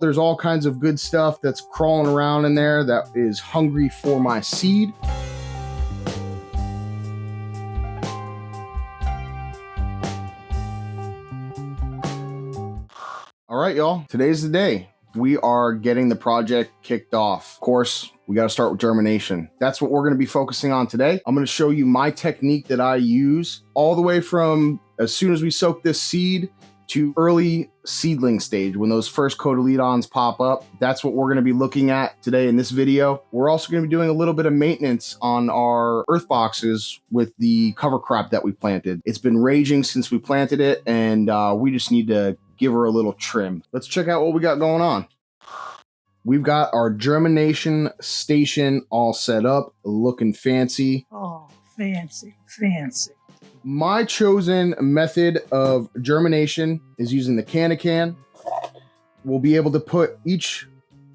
There's all kinds of good stuff that's crawling around in there that is hungry for my seed. All right, y'all, today's the day. We are getting the project kicked off. Of course, we got to start with germination. That's what we're going to be focusing on today. I'm going to show you my technique that I use all the way from as soon as we soak this seed to early seedling stage, when those first cotyledons pop up. That's what we're going to be looking at today in this video. We're also going to be doing a little bit of maintenance on our earth boxes with the cover crop that we planted. It's been raging since we planted it, and we just need to give her a little trim. Let's check out what we got going on. We've got our germination station all set up, looking fancy. Oh, fancy, fancy. My chosen method of germination is using the can. We'll be able to put each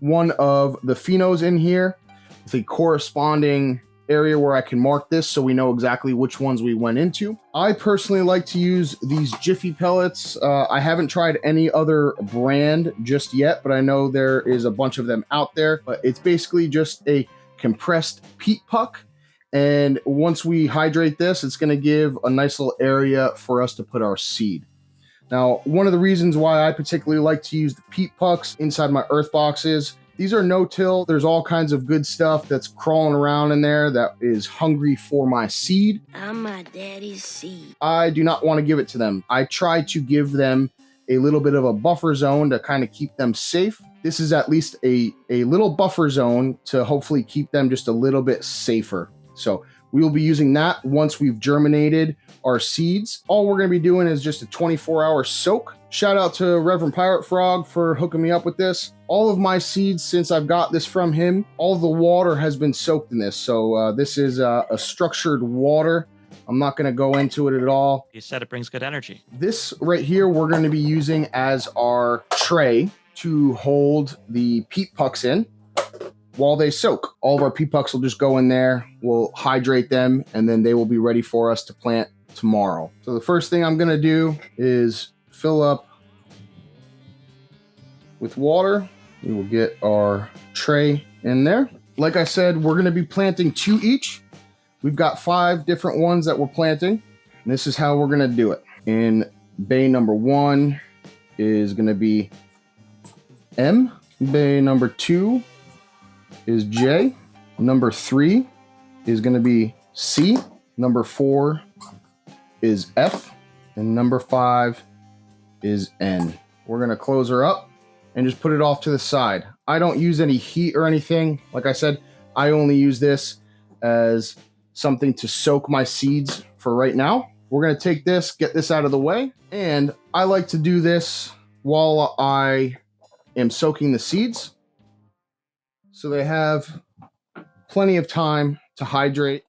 one of the phenos in here with a corresponding area where I can mark this so we know exactly which ones we went into. I personally like to use these Jiffy pellets. I haven't tried any other brand just yet, but I know there is a bunch of them out there. But it's basically just a compressed peat puck. And once we hydrate this, it's going to give a nice little area for us to put our seed. Now, one of the reasons why I particularly like to use the peat pucks inside my earth boxes, these are no-till. There's all kinds of good stuff that's crawling around in there that is hungry for my seed. I'm my daddy's seed. I do not want to give it to them. I try to give them a little bit of a buffer zone to kind of keep them safe. This is at least a little buffer zone to hopefully keep them just a little bit safer. So we will be using that once we've germinated our seeds. All we're going to be doing is just a 24-hour soak. Shout out to Reverend Pirate Frog for hooking me up with this. All of my seeds, since I've got this from him, all of the water has been soaked in this. So this is a structured water. I'm not going to go into it at all. You said it brings good energy. This right here, we're going to be using as our tray to hold the peat pucks in while they soak. All of our peat pucks will just go in there. We'll hydrate them, and then they will be ready for us to plant tomorrow. So the first thing I'm going to do is fill up with water. We will get our tray in there. Like I said, we're going to be planting 2 each. We've got 5 different ones that we're planting, and this is how we're going to do it. In bay number 1 is going to be M. Bay number 2 is J. Number 3 is going to be C. Number 4 is F. And number 5 is N. We're going to close her up and just put it off to the side. I don't use any heat or anything. Like I said, I only use this as something to soak my seeds for right now. We're going to take this, get this out of the way. And I like to do this while I am soaking the seeds, so they have plenty of time to hydrate.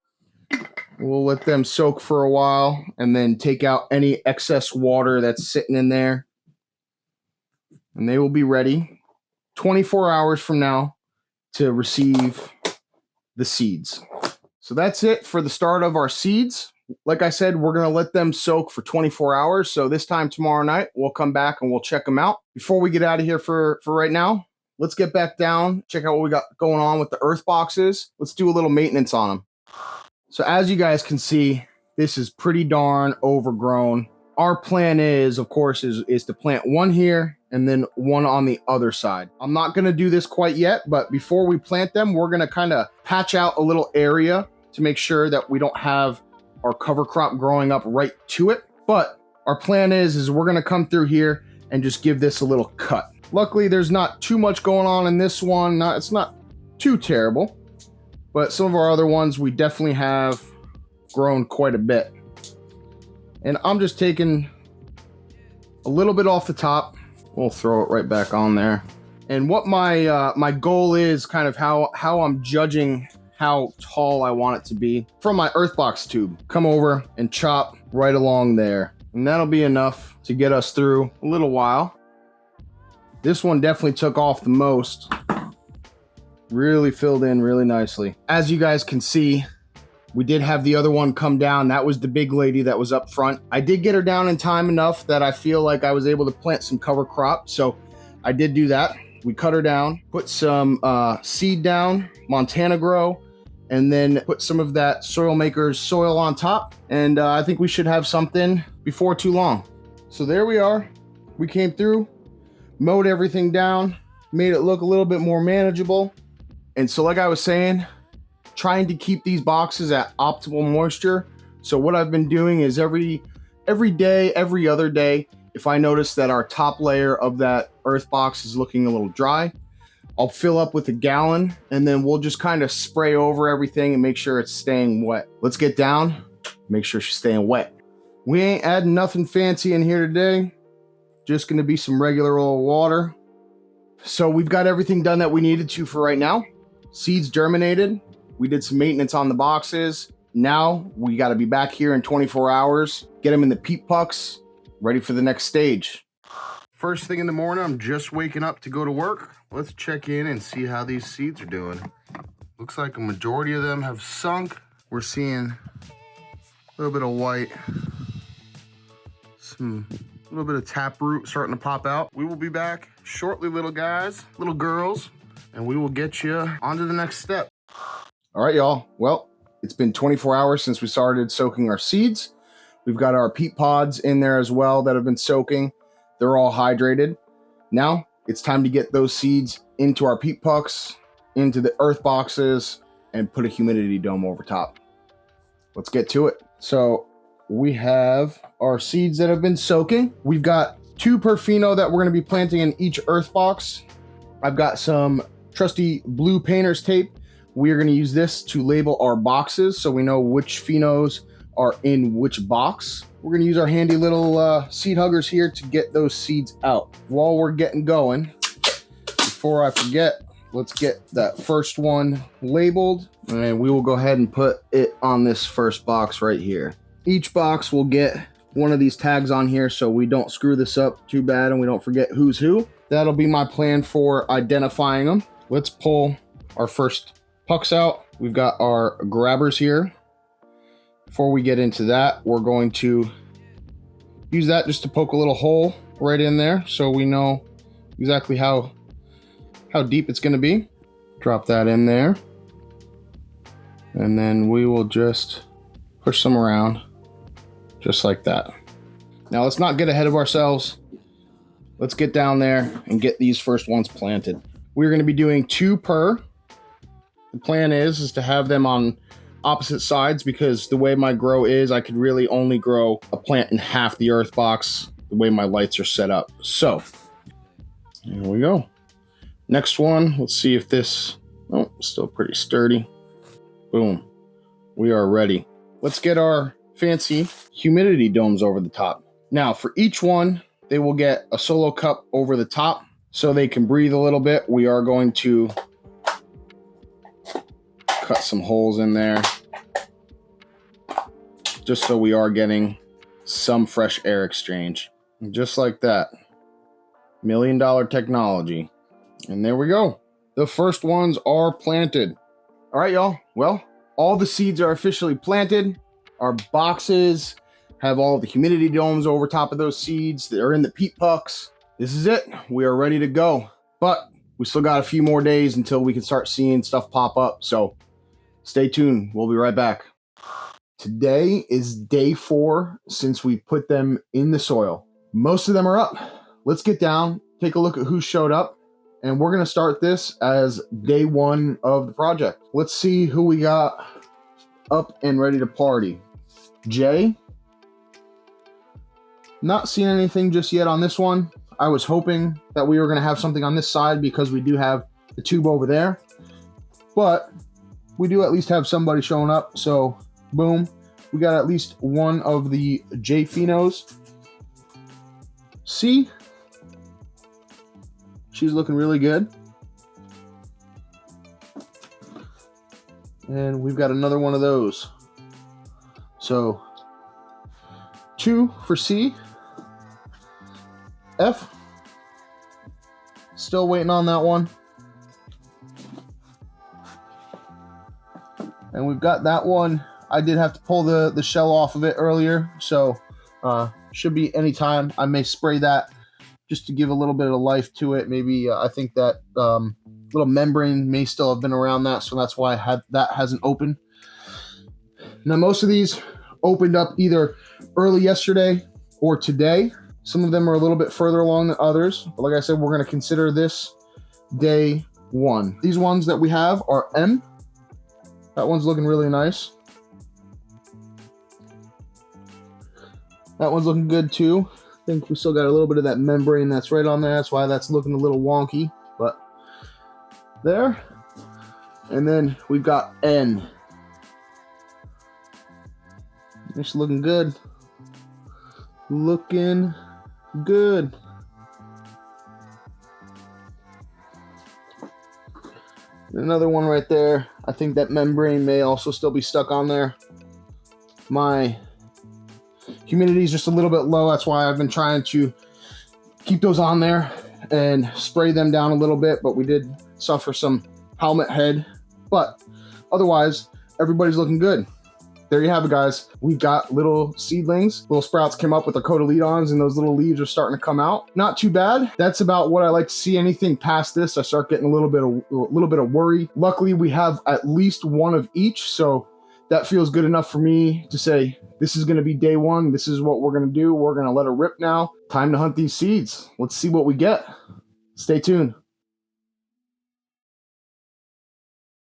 We'll let them soak for a while and then take out any excess water that's sitting in there. And they will be ready 24 hours from now to receive the seeds. So that's it for the start of our seeds. Like I said, we're going to let them soak for 24 hours. So this time tomorrow night, we'll come back and we'll check them out. Before we get out of here for right now, let's get back down, check out what we got going on with the earth boxes. Let's do a little maintenance on them. So as you guys can see, this is pretty darn overgrown. Our plan is, of course, is to plant one here and then one on the other side. I'm not going to do this quite yet, but before we plant them, we're going to kind of patch out a little area to make sure that we don't have our cover crop growing up right to it. But our plan is we're going to come through here and just give this a little cut. Luckily, there's not too much going on in this one. It's not too terrible, but some of our other ones, we definitely have grown quite a bit. And I'm just taking a little bit off the top. We'll throw it right back on there. And what my goal is, kind of how I'm judging how tall I want it to be, from my earthbox tube. Come over and chop right along there. And that'll be enough to get us through a little while. This one definitely took off the most. Really filled in really nicely. As you guys can see, we did have the other one come down. That was the big lady that was up front. I did get her down in time enough that I feel like I was able to plant some cover crop. So I did do that. We cut her down, put some seed down, Montana Grow, and then put some of that Soil Maker's soil on top. And I think we should have something before too long. So there we are. We came through, mowed everything down, made it look a little bit more manageable. And so like I was saying, trying to keep these boxes at optimal moisture. So what I've been doing is every day, every other day, if I notice that our top layer of that earth box is looking a little dry, I'll fill up with a gallon and then we'll just kind of spray over everything and make sure it's staying wet. Let's get down, make sure she's staying wet. We ain't adding nothing fancy in here today. Just gonna be some regular old water. So we've got everything done that we needed to for right now. Seeds germinated. We did some maintenance on the boxes. Now we gotta be back here in 24 hours, get them in the peat pucks, ready for the next stage. First thing in the morning, I'm just waking up to go to work. Let's check in and see how these seeds are doing. Looks like a majority of them have sunk. We're seeing a little bit of white, a little bit of taproot starting to pop out. We will be back shortly, little guys, little girls, and we will get you on to the next step. All right, y'all. Well, it's been 24 hours since we started soaking our seeds. We've got our peat pods in there as well that have been soaking. They're all hydrated. Now it's time to get those seeds into our peat pucks, into the earth boxes, and put a humidity dome over top. Let's get to it. So we have our seeds that have been soaking. We've got 2 per pheno that we're going to be planting in each earth box. I've got some trusty blue painter's tape. We are going to use this to label our boxes so we know which phenos are in which box. We're going to use our handy little seed huggers here to get those seeds out. While we're getting going, before I forget, let's get that first one labeled, and we will go ahead and put it on this first box right here. Each box will get one of these tags on here so we don't screw this up too bad and we don't forget who's who. That'll be my plan for identifying them. Let's pull our first pucks out. We've got our grabbers here. Before we get into that, we're going to use that just to poke a little hole right in there so we know exactly how deep it's going to be. Drop that in there. And then we will just push some around just like that. Now let's not get ahead of ourselves. Let's get down there and get these first ones planted. We're going to be doing 2 per. The plan is to have them on opposite sides because the way my grow is, I could really only grow a plant in half the earth box the way my lights are set up. So here we go. Next one, let's see if this, oh, still pretty sturdy. Boom. We are ready. Let's get our fancy humidity domes over the top. Now for each one, they will get a solo cup over the top so they can breathe a little bit. We are going to cut some holes in there just so we are getting some fresh air exchange. And just like that. $1 million technology. And there we go. The first ones are planted. All right, y'all. Well, all the seeds are officially planted. Our boxes have all the humidity domes over top of those seeds. They're in the peat pucks. This is it. We are ready to go. But we still got a few more days until we can start seeing stuff pop up. So stay tuned. We'll be right back. Today is day 4 since we put them in the soil. Most of them are up. Let's get down, take a look at who showed up, and we're going to start this as day 1 of the project. Let's see who we got up and ready to party. Jay. Not seeing anything just yet on this one. I was hoping that we were going to have something on this side because we do have the tube over there. But we do at least have somebody showing up. So, boom. We got at least one of the J phenos. C. She's looking really good. And we've got another one of those. So, 2 for C. F. Still waiting on that one. And we've got that one. I did have to pull the shell off of it earlier, so should be any time. I may spray that just to give a little bit of life to it. Maybe I think that little membrane may still have been around that, so that's why that hasn't opened. Now most of these opened up either early yesterday or today. Some of them are a little bit further along than others, but like I said, we're going to consider this day 1. These ones that we have are M. That one's looking really nice. That one's looking good too. I think we still got a little bit of that membrane that's right on there. That's why that's looking a little wonky, but there. And then we've got N. It's looking good. Looking good. Another one right there. I think that membrane may also still be stuck on there. My humidity is just a little bit low. That's why I've been trying to keep those on there and spray them down a little bit, but we did suffer some helmet head. But otherwise, everybody's looking good. There you have it, guys. We've got little seedlings. Little sprouts came up with the cotyledons, and those little leaves are starting to come out. Not too bad. That's about what I like to see. Anything past this, I start getting a little bit of worry. Luckily, we have at least one of each, so that feels good enough for me to say this is going to be day 1. This is what we're going to do. We're going to let it rip now. Time to hunt these seeds. Let's see what we get. Stay tuned.